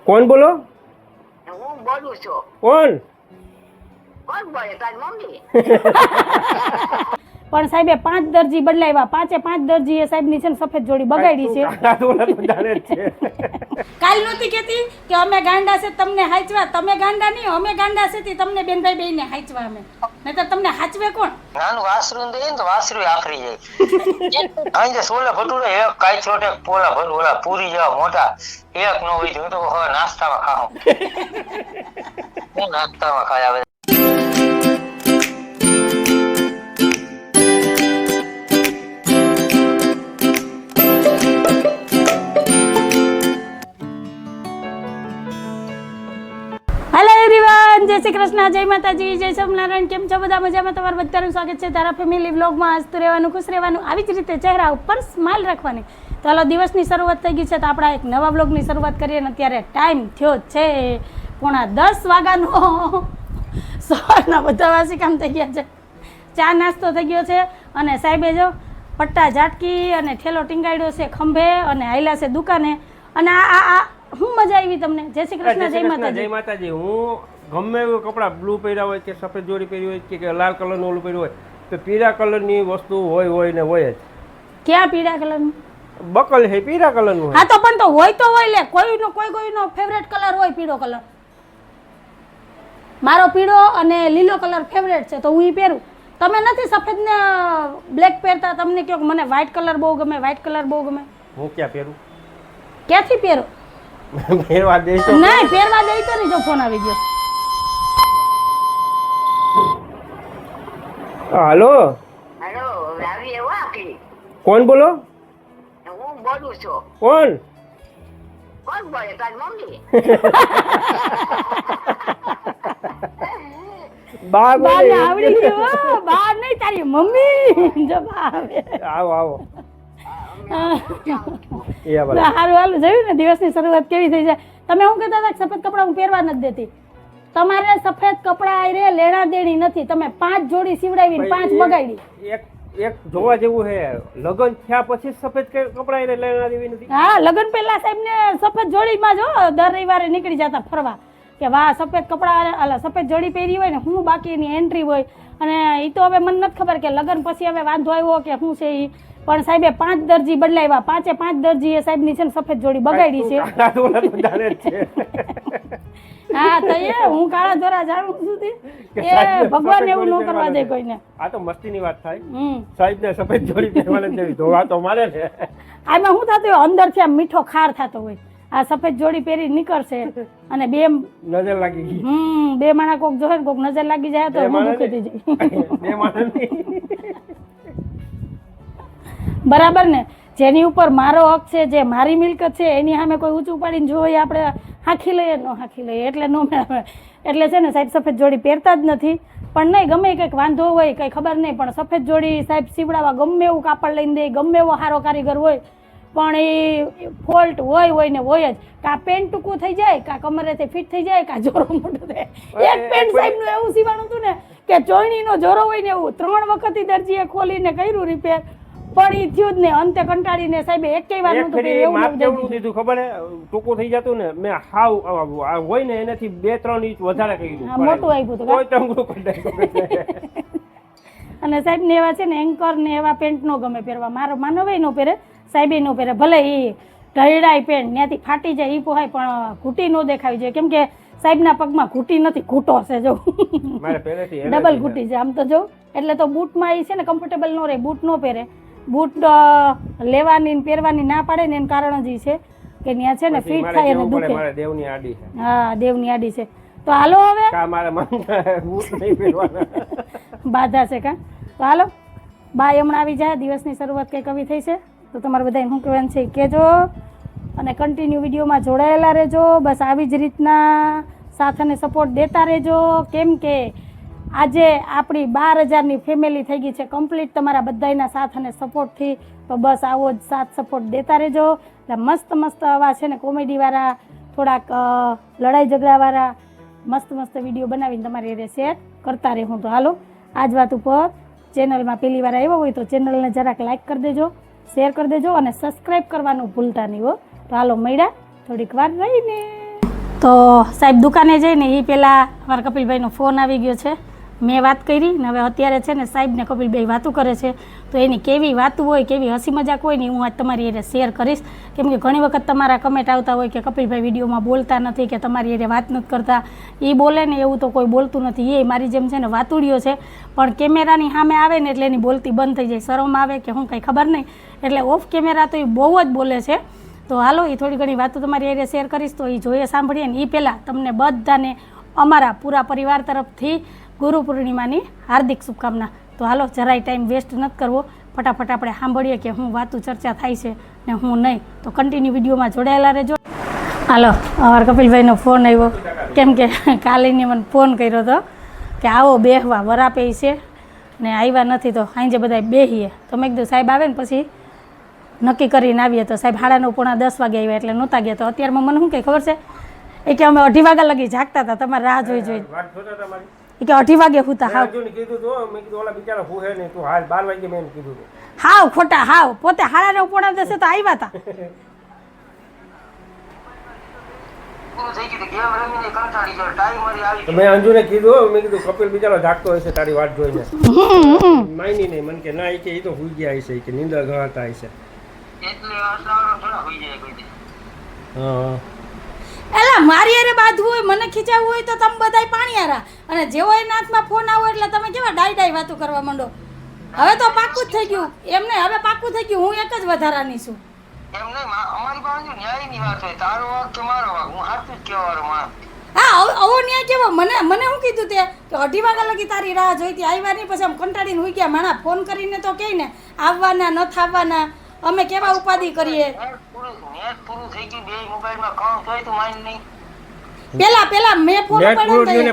કોણ બોલો? હું બોલું છું. કોણ? કોણ બોલે? તારી મમ્મી? પણ સાહેબે 5 દરજી બદલાવ્યા, 5 દરજીએ સાહેબની છે ને સફેદ જોડી બગાડી છે. કાલ નહોતી કહેતી કે અમે ગાંડા છે તમને હાચવા, તમે ગાંડા નહીં, અમે ગાંડા છે તે તમને બેનભાઈ બેયને હાચવા અમે. નહીતર તમને હાચવે કોણ? નાનું વાસરું દે ને તો વાસરું આખરી જાય. અહીં જે સોલા ભટુરા એક કાઈ છોટે પોલા ભર ઓલા પૂરી જેવા મોટા એક નો હોય તો હવે નાસ્તામાં ખાઉં. હું નાસ્તામાં ખાય આવે. હેલો એવરીવન, જય શ્રી કૃષ્ણ, જય માતાજી, જય સ્વામિનારાયણ. કેમ છો બધા? મજામાં? તમારું બધાનું સ્વાગત છે તારા ફેમિલી વ્લોગમાં. હસતું રહેવાનું, ખુશ રહેવાનું, આવી જ રીતે ચહેરા ઉપર સ્માઇલ રાખવાની. તો હાલો, દિવસની શરૂઆત થઈ ગઈ છે તો આપણે એક નવા વ્લોગની શરૂઆત કરીએ. ને અત્યારે ટાઈમ થયો છે 9:30 વાગ્યાનો. સવારના બધા વાસી કામ થઈ ગયા છે, ચા નાસ્તો થઈ ગયો છે અને સાહેબે જો પટ્ટા ઝાટકી અને ઠેલો ટીંગાડ્યો છે ખંભે અને હાયલા છે દુકાને. અને આ હું મજા આવી તમને? જય શ્રી કૃષ્ણ, જય માતાજી. જય માતાજી. હું ગમે એવું કપડા બ્લુ પહેર્યા હોય કે સફેદ જોડી પહેરી હોય કે લાલ કલરનું ઓલું પહેર્યું હોય તો પીળા કલરની વસ્તુ હોય ને હોય જ. ક્યાં પીળા કલરનું? બકલ હે પીળા કલરનું હોય. હા તો પણ તો હોય લે, કોઈનો ફેવરેટ કલર હોય પીળો કલર. મારો પીળો અને લીલો કલર ફેવરેટ છે તો હું ઈ પહેરું. તમે નથી સફેદ ને બ્લેક પહેરતા? તમને કહો મને વ્હાઈટ કલર બહુ ગમે, વ્હાઈટ કલર બહુ ગમે. હું ક્યાં પહેરું? ક્યાંથી પહેરો? પહેરવા દેશો નહીં, પહેરવા દઈ તો નહીં. જો ફોન આવી ગયો. હાલો. હેલો, આવી એવો આખી. કોણ બોલો? હું બોલું છું. કોણ? કોણ બોલે? તારી મમ્મી? બા બાને આવડી ગયું હો. બા નહીં, તારી મમ્મી. જો બા આવે. આવો આવો. સારું હાલું, જોયું ને દિવસની શરૂઆત કેવી થઈ જાય. તમે શું કહેતા હતા? સફેદ કપડા હું પહેરવા નથી દેતી. તમારે સફેદ કપડા રે લેણા દેણી નથી. તમે 5 જોડી સીવડાવીને 5 બગાડી. એક જોવા જેવું હે, લગન થયા પછી સફેદ કપડા એને લેવા દેવી નથી. હા, લગન પહેલા સાહેબ ને સફેદ જોડીમાં જો દર રવિવારે નીકળી જતા ફરવા કે વાહ સફેદ કપડા, સફેદ જોડી પહેરી હોય ને હું બાકી એની એન્ટ્રી હોય. અને એ તો હવે મને નથી ખબર કે લગન પછી હવે વાંધો આવ્યો કે શું છે એ. પણ સાહેબે 5 દરજી બદલાવ્યા, 5 દરજીએ સાહેબની છે ને સફેદ જોડી બગાડી છે. હા તો એ હું કાળા ધોરા જાણું છું એ ભગવાન એવું ન કરવા દે કોઈને. આ તો મસ્તીની વાત થાય. સાહેબ ને સફેદ જોડી પહેરવાને જેવી ધોવા તો મારે ને. આમાં શું થતું હોય, અંદરથી આમ મીઠો ખાર થતો હોય. આ સફેદ જોડી પહેરી નીકળશે અને બે નજર લાગી ગઈ. બે માણા કોક જોહે કોક નજર લાગી જાય તો હું દુખી થઈ જાય. બે માણસ બરાબર ને? જેની ઉપર મારો હક છે, જે મારી મિલકત છે, એની સામે કોઈ ઊંચું પાડીને જોઈએ આપણે હાંખી લઈએ એટલે નો મેળવે. એટલે છે ને સાહેબ સફેદ જોડી પહેરતા જ નથી. પણ નહીં, ગમે કંઈક વાંધો હોય કંઈ ખબર નહીં, પણ સફેદ જોડી સાહેબ સીવડાવવા ગમે એવું કાપડ લઈને દે, ગમે એવો સારો કારીગર હોય પણ એ ફોલ્ટ હોય ને હોય જ. કાં પેન્ટ ટૂંકું થઈ જાય, કાં કમરેથી ફિટ થઈ જાય, કાં જોરો મોટો થાય. એક પેન્ટ સાહેબનું એવું સીવાનું હતું ને કે ચોયણીનો જોરો હોય ને એવું 3 વખત દરજીએ ખોલીને કર્યું રિપેર, પણ ઈ થયું જ ને. અંતે કંટાળીને સાહેબે એકેય વાર નહોતું કર્યું. એવું દીધું ખબર હે, ટૂંકું થઈ જતું ને મેં હાવ હોય ને એનાથી 2-3 ઇંચ વધારે કર્યું, મોટું આવ્યું હતું. અને સાહેબ ને એવા છે ને એન્કર ને એવા પેન્ટ નો ગમે પહેરવા. મારો માનવ નો પહેરે, સાહેબે નો પહેરે. ભલે એ ઢળડાય પેન્ટ ત્યાંથી ફાટી જાય એ પોહાય, પણ ઘૂંટી નો દેખાવી જોઈએ. કેમ કે સાહેબના પગમાં ઘૂંટી નથી, ઘૂંટો છે જો, ડબલ ઘૂંટી છે આમ તો જો. એટલે તો બૂટમાં એ છે ને કમ્ફર્ટેબલ નો રહે, બૂટ નો પહેરે. બૂટ લેવાની પહેરવાની ના પાડે ને એનું કારણ જ છે કે ત્યાં છે ને ફિટ થાય અને દુખે. હા, દેવની આડી છે. તો હાલો હવે બાધા છે કા. તો હાલો બાય હમણાં આવી જાય. દિવસની શરૂઆત કંઈક આવી થઈ છે તો તમારે બધાને શું કહેવાનું છે કહેજો અને કન્ટિન્યુ વિડીયોમાં જોડાયેલા રહેજો. બસ આવી જ રીતના સાથ અને સપોર્ટ દેતા રહેજો. કેમ કે આજે આપણી 12,000ની ફેમિલી થઈ ગઈ છે કમ્પ્લીટ તમારા બધાના સાથ અને સપોર્ટથી. તો બસ આવો જ સાથ સપોર્ટ દેતા રહેજો. એટલે મસ્ત આવા છે ને કોમેડીવાળા, થોડાક લડાઈ ઝઘડાવાળા મસ્ત વિડીયો બનાવીને તમારી રીતે શેર કરતા રહેવું. તો હાલો આજ વાત ઉપર ચેનલમાં પહેલી વાર આવ્યો હોય તો ચેનલને જરાક લાઈક કરી દેજો, શેર કરી દેજો અને સબસ્ક્રાઈબ કરવાનું ભૂલતા નહીં હો. તો હાલો મળ્યા થોડીક વાર રહીને. તો સાહેબ દુકાને જઈને એ પહેલાં અમારા કપિલભાઈનો ફોન આવી ગયો છે. મેં વાત કરી ને હવે અત્યારે છે ને સાહેબ ને કપિલભાઈ વાતો કરે છે. તો એની કેવી વાતો હોય, કેવી હસી મજાક હોય ને હું આજ તમારી એને શેર કરીશ. કેમ કે ઘણી વખત તમારા કમેન્ટ આવતા હોય કે કપિલભાઈ વિડીયોમાં બોલતા નથી, કે તમારી એને વાત નથી કરતા. એ બોલે ને એવું તો કોઈ બોલતું નથી. એ મારી જેમ છે ને વાતુડીઓ છે, પણ કેમેરાની સામે આવે ને એટલે એની બોલતી બંધ થઈ જાય. શરમ આવે કે હું કંઈ ખબર નહીં, એટલે ઓફ કેમેરા તો એ બહુ જ બોલે છે. તો હાલો એ થોડી ઘણી વાતો તમારી એને શેર કરીશ, તો એ જોઈએ સાંભળીએ ને એ પહેલાં તમને બધાને અમારા પૂરા પરિવાર તરફથી ગુરુ પૂર્ણિમાની હાર્દિક શુભકામના. તો હાલો જરાય ટાઈમ વેસ્ટ નથી કરવો, ફટાફટ આપણે સાંભળીએ કે હું વાતું ચર્ચા થાય છે ને હું નહીં. તો કન્ટિન્યુ વિડીયોમાં જોડાયેલા રહેજો. હાલો અમારા કપિલભાઈનો ફોન આવ્યો, કેમ કે કાલીને મને ફોન કર્યો હતો કે આવો બેહવા વરાપે છે ને આવ્યા નથી, તો સાંજે બધા બેહીએ. તો મેં કીધું સાહેબ આવે ને પછી નક્કી કરીને આવીએ. તો સાહેબ 9:30 વાગે આવ્યા એટલે નહોતા ગયા. તો અત્યારમાં મને શું કંઈ ખબર છે એ કે અમે 2:30 વાગ્યા લગી જાગતા હતા, તમારે રાહ જોઈ જોઈ. એ કે 2:30 વાગે હુતા. હાવ હાવ ખોટા, હાવ પોતે 9:30 તો આવ્યા હતા. મેં અંજુને કીધું, મેં કીધું કપિલ બિચારો જાગતો હશે તારી વાત જોઈને. માયની નહીં મને કે ના, એ તો હુઈ ગયા હશે, કે નીંદર ગણાતા હશે. એલા મારી અરે બાંધવું હોય, મને ખીચાવવું હોય તો તમે બધાય પાણીયારા, અને જેવો એના હાથમાં ફોન આવો એટલે તમે કેવા ડાઈ વાતો કરવા માંડો. હવે તો પાક્કું જ થઈ ગયું એમ નહીં, હવે પાક્કું થઈ ગયું. હું એક જ વધારાની છું. હા આવો ન્યાય કેવો? મને શું કીધું તે કે 2:30 વાગ્યા લગી તારી રાહ જોઈતી, આવ્યા નહીં. પછી આમ કંટાળીને હોઈ ગયા. માણા ફોન કરીને તો કહે ને આવવાના નથી આવવાના, અમે કેવા ઉપાધિ કરીએ. પેલા મેં ફોન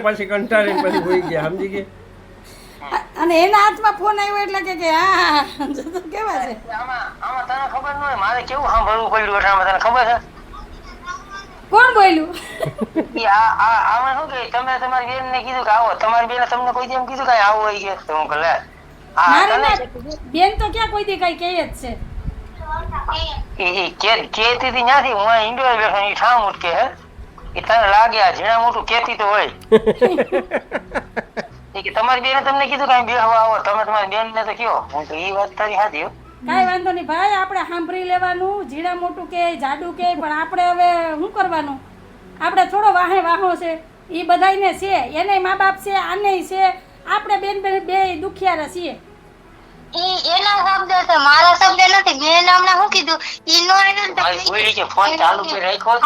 પછી કંટાળીને પછી હોઈ ગયા, સમજી ગયા. અને એના હાથમાં ફોન આવ્યો એટલે કે હા કેવા છે. આમાં તને ખબર ન હોય મારે કેવું સાંભળવું પડ્યું એટલે તને ખબર છે? કોણ બોલ્યું? આમાં શું કે તમે તમારી બેન ને કીધું કે આવો, તમારી બેન તમને કોઈ એમ કીધું કે આવો હોય કે હું કહે બેન તો ક્યાં કોઈ દી કઈ કહે જ છે. કેતી ત્યાંથી હું ઇન્ડોર બેઠો એ ઠામ ઉઠકે હે એ તને લાગે આ ઝીણા મોટું કેતી તો હોય. તમારી બેને તમને કીધું કે બેહવા આવો, તમે તમારી બેન ને તો કયો. હું તો એ વાત તારી સાચી હો. કાંઈ વાંધો નહીં ભાઈ, આપણે સાંભળી લેવાનું. ઝીણા મોટું કે જાડું કે, પણ આપણે હવે શું કરવાનું? આપણે થોડો વાહો છે, એ બધાને છે, એને મા બાપ છે, આને છે. આપણે બેન બે દુખિયારા છીએ. એના શબ્દ છે, મારા શબ્દ નથી. મેં હમણાં શું કીધું ઈ નો ફોન ચાલુ કરી રાખ્યો.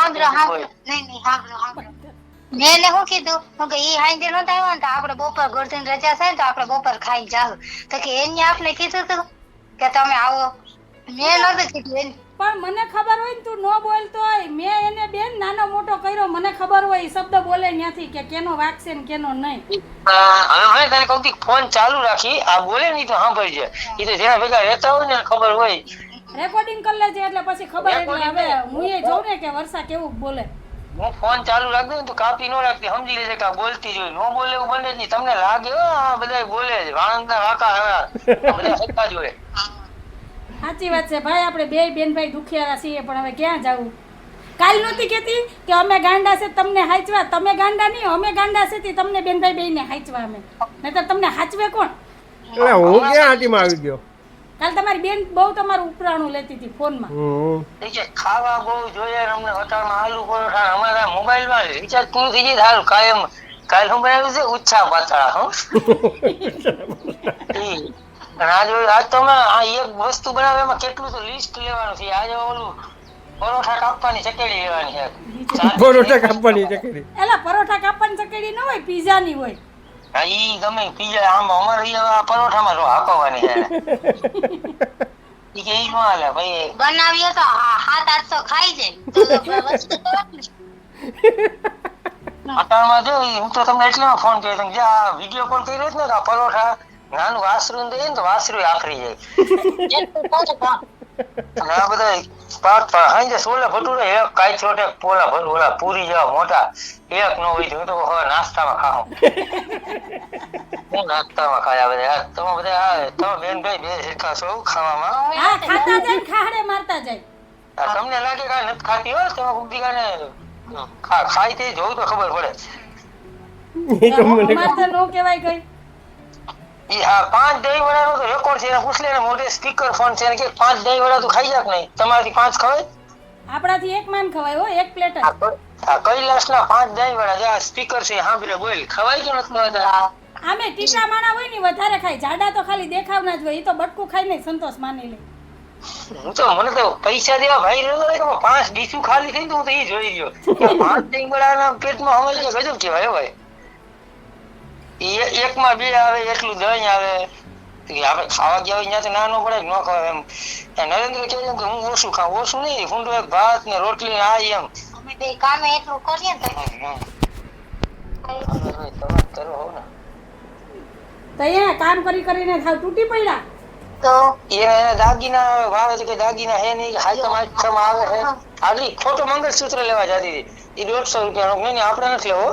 મેં શું કીધું કે ઈ હાંજે નતા આવ્યા ને તો આપણે બપોર ગોળથી રજા થાય તો આપણે બપોર ખાઈ જાવ. તો કે એને આપણે કીધું હતું કે તમે આવો. મેં નતું કીધું. પણ મને ખબર હોય ને તું ન બોલતો હોય. મેં એને બેન નાનો મોટો કર્યો, મને ખબર હોય શબ્દ બોલે ત્યાંથી કે કેનો વાગશે ને કેનો નહીં. હવે તને કહું ફોન ચાલુ રાખી, આ બોલે નહીં તો સાંભળી જાય. એ તો જેના ભેગા રહેતા હોય ને ખબર હોય. રેકોર્ડિંગ કરી લેજે એટલે પછી ખબર. એટલે હવે હું એ જોઉં ને કે વર્ષા કેવું બોલે. હું ફોન ચાલુ રાખી દઉં તો કાપી ન રાખતી, સમજી લેજે કે બોલતી જોઈ. ન બોલે એવું બને જ નહીં. તમને લાગે બધા બોલે છે વાણંદના વાંકા બધા સત્તા જોડે. સાચી વાત છે ભાઈ, આપણે બે બેન ભાઈ દુખિયારા છીએ, પણ હવે ક્યાં જવું? કાલ નહોતી કહેતી કે અમે ગાંડા છે તમને હાચવા? તમે ગાંડા નહીં, અમે ગાંડા છે તમને બેન ભાઈ બેયને હાચવા. અમે નહીતર તમને હાચવે કોણ? એટલે હું ક્યાં આટીમાં આવી ગયો? કાલ તમારી બેન બહુ તમારું ઉપરાણું લેતી હતી ફોનમાં. ખાવા બહુ જોઈએ અમને હોટલમાં આલુ પરોઠા. અમારા મોબાઈલમાં રિચાર્જ પૂરું થઈ જાય સારું કાયમ. કાલ હું બનાવ્યું છે ઉચ્છા પાતળા. આજ તો આ એક વસ્તુ બનાવે એમાં કેટલું તો લિસ્ટ લેવાનું છે. આજે ઓલું પરોઠા કાપવાની ચકેડી લેવાની છે. પરોઠા કાપવાની ચકેડી? એલા પરોઠા કાપવાની ચકેડી ન હોય, પીઝા ની હોય. હા ઈ ગમે પીઝા. આમ અમારે પરોઠામાં જો હાંકવાની છે. ઈ કે ઈ ન હાલે ભાઈ. બનાવીએ તો 700-800 ખાઈ જાય. અટાણમાં જો હું તો તમને એટલે ફોન કર્યો કે આ વિડીયો કોલ કર્યો ને કે પરોઠા નાનું વાસરું દે ને તો વાસરું આખરી જાય. આ બધા પાક હાઈ સોલે ભટુરે એક કાઈ છોટે પોલા ભર ઓલા પૂરી જેવા મોટા એક નો હોય તો હવે નાસ્તામાં ખાઓ. હું નાસ્તામાં ખાયા બધા તમે બધા તમે બેન ભાઈ બે શીખા છો ખાવામાં. હા ખાતા જાય ખાડે મારતા જાય. તમને લાગે કે આ નથી ખાતી હો, તમે કોક દી કાને ખાઈ તે જોવું તો ખબર પડે. એ તો મને અમારે તો નો કહેવાય કઈ. ઈ હા 5 દહીં વડાનો તો રેકોર્ડ છે, એને પૂછ લે ને, મોટે સ્પીકર ફોન છે, એને કે 5 દહીં વડા તું ખાઈ જા કે નહીં? તમારાથી 5 ખવાય? આપણાથી એક માન ખવાય હો, એક પ્લેટ જ. આ કૈલાસના 5 દહીં વડા જે આ સ્પીકર છે સાંભળે બોલ, ખવાય કે નથી ખવાતા? આમે ટીટા માણા હોય ને વધારે ખાય, જાડા તો ખાલી દેખાવના જ હોય, ઈ તો બટકું ખાઈને સંતોષ માની લે. હું તો મને તો પૈસા દેવા ભાઈ રહ્યો કે 5 ડીશું ખાલી થઈ તો હું તો ઈ જોઈ રહ્યો કે 5 દહીં વડાના પેટમાં હમાઈ જાય, ગજબ કહેવાય હો ભાઈ. એકમાં 2 આવે એટલું દહીં આવે કે આપણે ખાવા ગયા હોય ત્યાંથી ના ન પડે કે ન ખવાય એમ. નરેન્દ્ર કહે છે કે હું ઓછું ખાઉં, ઓછું નહીં, ફૂંડો એક ભાત ને રોટલી ને આ એમ. અમે બે કામે એટલું કરીએ ને તમે કરો હો ને તો અહીંયા કામ કરી કરીને થાવ તૂટી પડ્યા. તો એને દાગીના વાવે છે કે દાગીના હે નહીં, હાથમાં હાથમાં આવે છે. આગળ ખોટો મંગળસૂત્ર લેવા જતી હતી, એ 150 રૂપિયાનો. નહીં આપણે નથી લેવો.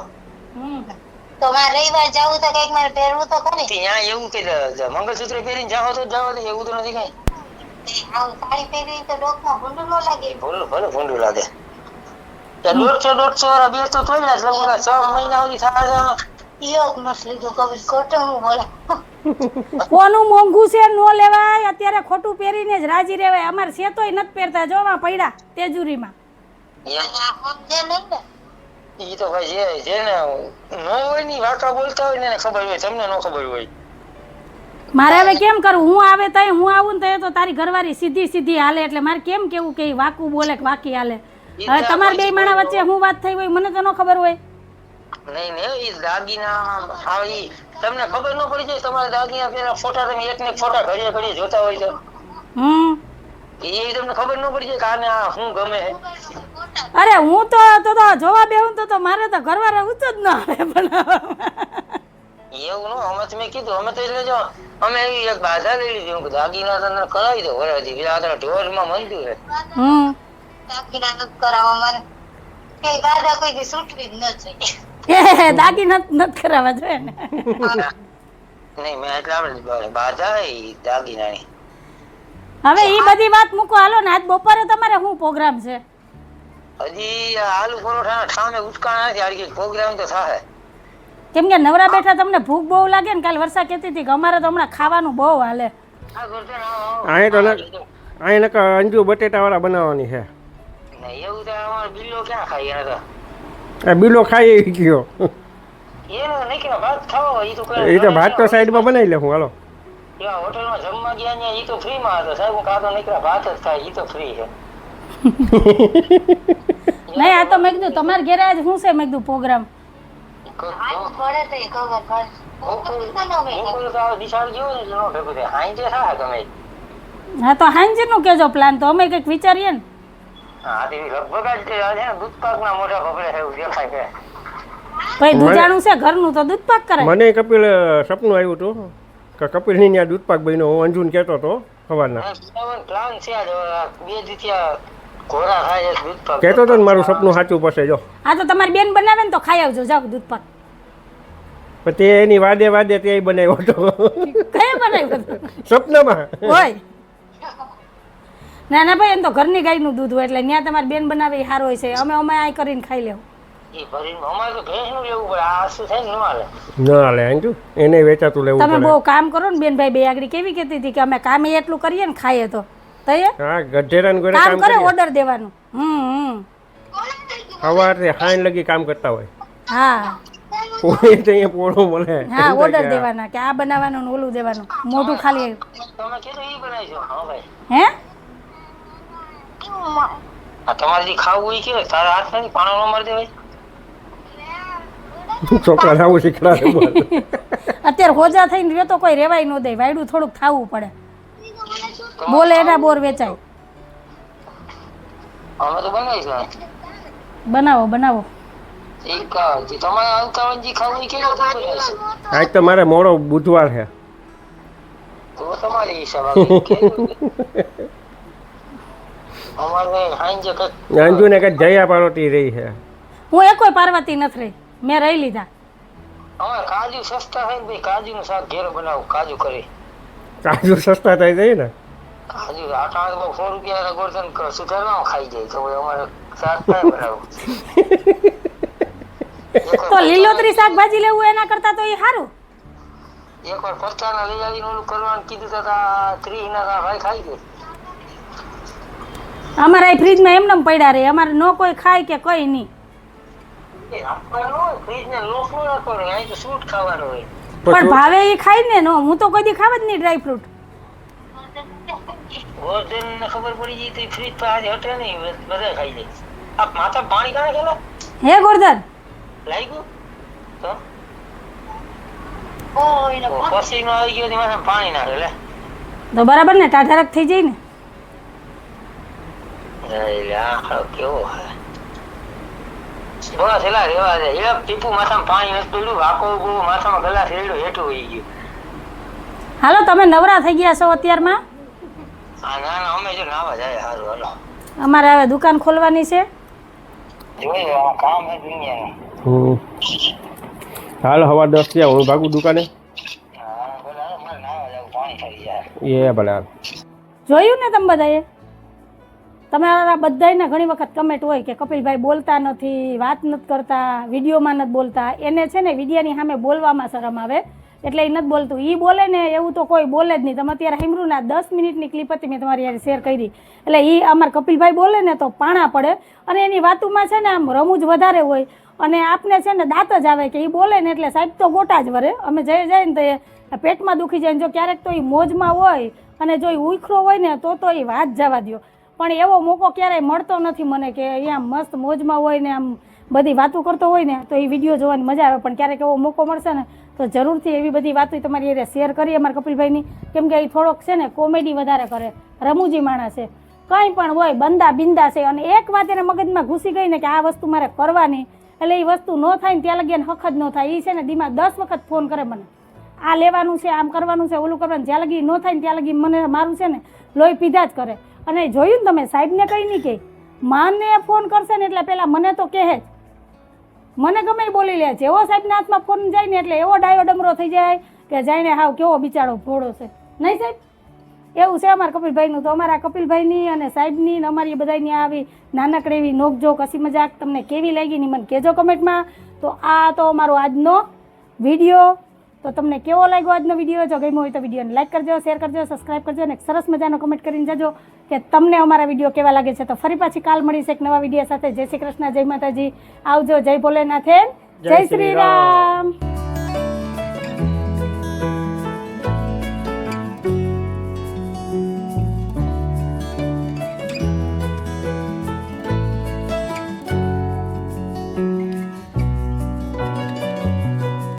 તો મારે રવિવાર જાવું તો કઈક મારે પહેરવું તો ખરી. ત્યાં એવું કે મંગળસૂત્ર પહેરીને જાઓ તો જાઓ, તો એવું તો નથી કઈ. આવું સાડી પહેરી તો ડોકમાં ભૂંડું ન લાગે. ભલે ભૂંડું લાગે. 150 વાળા બે તો થોડા જ લગભગ 6 મહિના સુધી થાય. યોગ મસ્ત લીધું કવિ ખોટું હું બોલે. કોનું મોંઘું છે નો લેવાય, અત્યારે ખોટું પહેરીને જ રાજી રહેવાય. અમારે સેતોય નથી પહેરતા, જોવા પડ્યા તેજુરીમાં. સમજે નહીં ને. ઈ તો ભાઈ જેને નો હોય ની વાકા બોલતા હોય ને એને ખબર હોય, તમને નો ખબર હોય. મારે હવે કેમ કરવું? હું આવે તઈ હું આવું ને તો તારી ઘરવાળી સીધી સીધી હાલે, એટલે મારે કેમ કેવું કે ઈ વાકું બોલે કે વાકી હાલે? હવે તમારે બે માણા વચ્ચે હું વાત થઈ હોય મને તો ન ખબર હોય. નહીં ઈ દાગીના આવી તમને ખબર ન પડી જાય. તમારા દાગીના પેલા ફોટા તમે એક ને એક ફોટા ઘડીએ ઘડીએ જોતા હોય તો એ તમને ખબર ન પડી જાય કે આને આ શું ગમે છે. અરે હું તો જોવા બેહું તો મારે તો ઘરવાળા ઊંચો જ ન આવે બનાવવામાં. એવું નો અમે તમે કીધું, અમે તો એટલે જો અમે એવી એક બાધા લઈ લીધી કે દાગીના તને કરાવી દો વરાથી, પેલા આ ઢોરમાં મંદિર છે. દાગીના નથી કરાવવા મારે. કે દાદા કોઈ દી છૂટવી જ ન જોઈએ. દાગીના નથી કરાવવા જોઈએ ને. નહીં મેં એટલે આપણે બાધા એ દાગીનાની. હવે ઈ બધી વાત મૂકો, હાલો ને આજ બપોરે તમારે શું પ્રોગ્રામ છે? હજી આલુ પરોઠા ઠામે ઉચકાણા નથી, આરી પ્રોગ્રામ તો થાય. કેમ કે નવરા બેઠા તમને ભૂખ બહુ લાગે ને. કાલ વર્ષા કહેતી હતી કે અમારે તો હમણાં ખાવાનું બહુ હાલે. અહીં તો અહીં નકર અંજુ બટેટા વાળા બનાવવાની છે. એવું તો અમારે બિલ્લો ક્યાં ખાઈ એને તો. આ બિલો ખાઈ ગયો. એનો નહીં કે ભાત ખાવા ઈ તો એ તો ભાત તો સાઈડમાં બનાવી લેવું. હાલો એવા હોટલમાં જમવા ગયા ને ઈ તો ફ્રીમાં હતો. સાહેબ હું કાં તો નીકળ્યા ભાત જ ખાય, ઈ તો ફ્રી છે. નહીં આ તો મેં કીધું તમારે ઘેરે આજ શું છે? મેં કીધું પ્રોગ્રામ આવું પડે તો એ ખબર પડે. બપોરે તો આ દિશાળ જેવો ને એટલે નો ભેગું થાય. હાંજે થાય ગમે. હા તો હાંજનું કેજો પ્લાન, તો અમે કંઈક વિચારીએ ને. હા તે લગભગ જ આ છે ને દૂધપાકના મોઢા પકડે છે એવું દેખાય છે. ભાઈ દૂધાણું છે ઘરનું તો દૂધ પાક કરે. મને કપિલ સપનું આવ્યું હતું કે કપિલની ત્યાં દૂધપાક બન્યો. હું અંજુને કહેતો હતો સવારના, પ્લાન છે આજ 2 દિવસથી ઘોડા ખાય છે દૂધપાક. કહેતો હતો ને મારું સપનું સાચું પડશે. જો હા તો તમારી બેન બનાવે ને તો ખાઈ આવજો, જાઓ દૂધ પાક. પણ તે એની વાદે તે બનાવ્યો હતો કયા બનાવ્યું સપનામાં હોય? ના ના ભાઈ એમ તો ઘરની ગાયનું દૂધ હોય એટલે ત્યાં તમારી બેન બનાવે એ સારું હોય છે. અમે આ કરીને ખાઈ લેવું. એ ભરીને અમારે તો ભેંસનું લેવું પડે. આ શું થાય ને ન હાલે. ના હાલે અંજુ, એને વેચાતું લેવું તમે પડે. બહુ કામ કરો ને બેન ભાઈ બે આગળ કેવી કહેતી હતી કે અમે કામે એટલું કરીએ ને ખાઈએ તો તઈએ હા ગઢેરાને ઘરે કામ કામ કરે કરે, ઓર્ડર દેવાનું. સવારથી હાંજ લગી કામ કરતા હોય. હા કોઈ તો અહીંયા પોળો મળે. હા ઓર્ડર દેવાના કે આ બનાવવાનું ને ઓલું દેવાનું, મોઢું ખાલી. તમે કીધું ઈ બનાવીશું. હા ભાઈ હે આ તમારે જે ખાવું ઈ કે તારા હાથ નથી પાણો ન મારી દેવાય. છોકરા આવું શીખડાવે બોલ. અત્યારે હોજા થઈને રહ્યો તો કોઈ રેવાય ન દે, વાયડું થોડુંક ખાવું પડે. બોલે એના બોર વેચાય. અમે તો બનાવીશું. બનાવો બનાવો. એક જે તમારે આવતા જે ખાવું ઈ કે આજ તો મારે મોડો બુધવાર છે. તો તમારી હિસાબ અમારે હાંજે કઈ અંજુને કઈ જયા પાર્વતી રહી છે. હું એકોય પાર્વતી નથી રહી, મેં રહી લીધા. અમારે કાજુ સસ્તા થાય ને ભાઈ, કાજુનું શાક ઘેર બનાવું, કાજુ કરી. કાજુ સસ્તા થઈ જાય ને. હજુ આઠ બહુ 100 રૂપિયા ગોળધન સુધારવામાં ખાઈ જાય તો અમારે શાક થાય બનાવું. તો લીલોતરી શાકભાજી લેવું એના કરતા તો એ સારું. એકવાર 50 ના લઈ આવીને ઓલું કરવાનું કીધું તો 30 ના ભાઈ ખાઈ ગઈ. અમારા એ ફ્રીજમાં એમનેમ પડ્યા રહે, અમારે ન કોઈ ખાય કે કઈ નહીં. એ આપવાનું હોય ફ્રીજને લોક ન રાખવાનું, અહીં તો સૂટ ખાવાનું હોય. પણ ભાવે એ ખાય ને નો, હું તો કોઈ દી ખાવ જ નહીં ડ્રાય ફ્રૂટ. ગોળધન ને ખબર પડી ગઈ તો ફ્રીજ પર આજે હટે નહીં, બધા ખાઈ જાય. આ માથા પાણી કાણે ખેલા હે ગોરધન લાગ્યું તો ઓય ને પછી નો આવી ગયો માથા પાણી નાખે લે. તો બરાબર ને, ટાઢારક થઈ જાય ને. આ કેવો બોલા છેલ્લા રેવા દે. એક ટીપુ માથામાં પાણી નથી પડ્યું, વાકો ઉભો માથામાં ગલાસ રેડ્યો હેઠું વહી ગયું. હાલો તમે નવરા થઈ ગયા છો અત્યારમાં? હા ના ના અમે જો નાવા જાય. સારું હાલો અમારે હવે દુકાન ખોલવાની છે. જોઈએ આ કામ હે દુનિયાનું. હાલ સવા 10 થયા, હું ભાગું દુકાને. હા બોલા મારે નાવા જાવ, પાણી થઈ જાય. એ ભલે હાલ. જોયું ને તમે બધાએ? તમારા બધાને ઘણી વખત કમેન્ટ હોય કે કપિલભાઈ બોલતા નથી, વાત નથી કરતા, વિડીયોમાં નથી બોલતા. એને છે ને વિડીયોની સામે બોલવામાં શરમ આવે એટલે એ નથી બોલતું. એ બોલે ને એવું તો કોઈ બોલે જ નહીં. તમે અત્યારે સાંભળ્યું ને, 10 મિનિટની ક્લિપ હતી, મેં તમારી યાર શેર કરી. એટલે એ અમારા કપિલભાઈ બોલે ને તો પાણા પડે અને એની વાતોમાં છે ને આમ રમૂજ વધારે હોય અને આપને છે ને દાંત જ આવે કે એ બોલે ને એટલે સાહેબ તો ગોટા જ વરે. અમે જઈ જાય ને તો એ પેટમાં દુખી જાય. જો ક્યારેક તો એ મોજમાં હોય અને જો એ ઉખરો હોય ને તો એ વાત જવા દો. પણ એવો મોકો ક્યારેય મળતો નથી મને કે અહીંયા મસ્ત મોજમાં હોય ને આમ બધી વાતો કરતો હોય ને તો એ વિડીયો જોવાની મજા આવે. પણ ક્યારેક એવો મોકો મળશે ને તો જરૂરથી એવી બધી વાતો તમારી એ શેર કરીએ અમારા કપિલભાઈની. કેમ કે એ થોડોક છે ને કોમેડી વધારે કરે, રમૂજી માણસ છે. કંઈ પણ હોય બંદા બિંદા છે. અને એક વાત એને મગજમાં ઘૂસી ગઈ ને કે આ વસ્તુ મારે કરવાની, એટલે એ વસ્તુ ન થાય ને ત્યાં લગી હક જ ન થાય. એ છે ને દીમાં 10 વખત ફોન કરે મને, આ લેવાનું છે, આમ કરવાનું છે, ઓલું કરવાનું. જ્યાં લગી ન થાય ને ત્યાં લગી મને મારું છે ને લોહી પીધા જ કરે. અને જોયું ને તમે, સાહેબને કંઈ નહીં કહે, માને ફોન કરશે ને એટલે પહેલાં મને તો કહે જ, મને ગમે એ બોલી લે. જેવો સાહેબના હાથમાં ફોન જાય ને એટલે એવો ડાયો ડમરો થઈ જાય કે જાણે હાવ કેવો બિચારો ભોળો છે. નહીં સાહેબ? એવું છે અમારા કપિલભાઈનું. તો અમારા કપિલભાઈની અને સાહેબની ને અમારી બધાની આવી નાનકડી એવી નોકજોક હસી મજાક તમને કેવી લાગી ની મને કહેજો કમેન્ટમાં. તો આ તો અમારો આજનો વિડીયો. તો તમને કેવો લાગ્યો આજનો વિડીયો? જો ગમ્યો હોય તો વિડીયોને લાઈક કરજો, શેર કરજો, સબસ્ક્રાઈબ કરજો અને સરસ મજાનો કમેન્ટ કરીને જજો કે તમને અમારા વિડીયો કેવા લાગે છે. તો ફરી પાછી કાલ મળીશ એક નવા વિડીયો સાથે. જય શ્રી કૃષ્ણ, જય માતાજી, આવજો, જય ભોલેનાથ, જય શ્રી રામ.